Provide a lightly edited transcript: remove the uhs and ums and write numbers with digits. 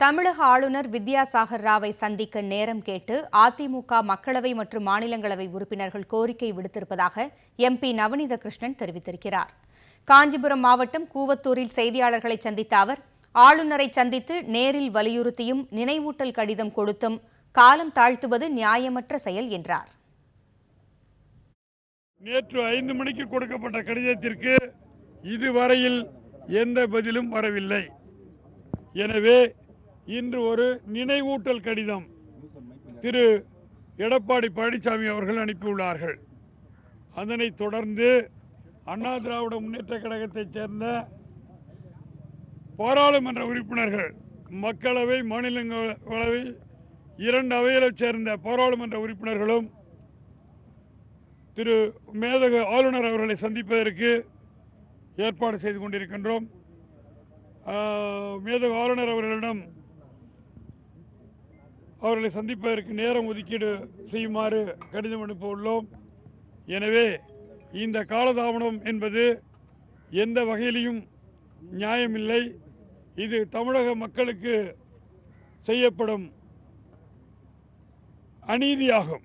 தமிழக ஆளுநர் வித்யாசாகர் ராவை சந்திக்க நேரம் கேட்டு அதிமுக மக்களவை மற்றும் மாநிலங்களவை உறுப்பினர்கள் கோரிக்கை விடுத்திருப்பதாக எம்பி நவநீத கிருஷ்ணன் தெரிவித்திருக்கிறார். காஞ்சிபுரம் மாவட்டம் கூவத்தூரில் செய்தியாளர்களை சந்தித்த அவர், ஆளுநரை சந்தித்து நேரில் வலியுறுத்தியும் நினைவூட்டல் கடிதம் கொடுத்தும் காலம் தாழ்த்துவது நியாயமற்ற செயல் என்றார். நேற்று 5 மணிக்கு கொடுக்கப்பட்ட கடிதத்திற்கு இதுவரையில் எந்த பதிலும் வரவில்லை. எனவே இன்று ஒரு நினைவூட்டல் கடிதம் திரு எடப்பாடி பழனிசாமி அவர்கள் அனுப்பியுள்ளார்கள். அதனைத் தொடர்ந்து அண்ணா திராவிட முன்னேற்ற கழகத்தைச் சேர்ந்த பாராளுமன்ற உறுப்பினர்கள், மக்களவை மாநிலங்களவை 2 அவைகளைச் சேர்ந்த பாராளுமன்ற உறுப்பினர்களும் திரு மேதகு ஆளுநர் அவர்களை சந்திப்பதற்கு ஏற்பாடு செய்து கொண்டிருக்கின்றோம். மேதகு ஆளுநர் அவர்களிடம் அவர்களை சந்திப்பதற்கு நேரம் ஒதுக்கீடு செய்யுமாறு கடிதம் அனுப்ப உள்ளோம். எனவே இந்த காலதாமதம் என்பது எந்த வகையிலும் நியாயமில்லை. இது தமிழக மக்களுக்கு செய்யப்படும் அநீதியாகும்.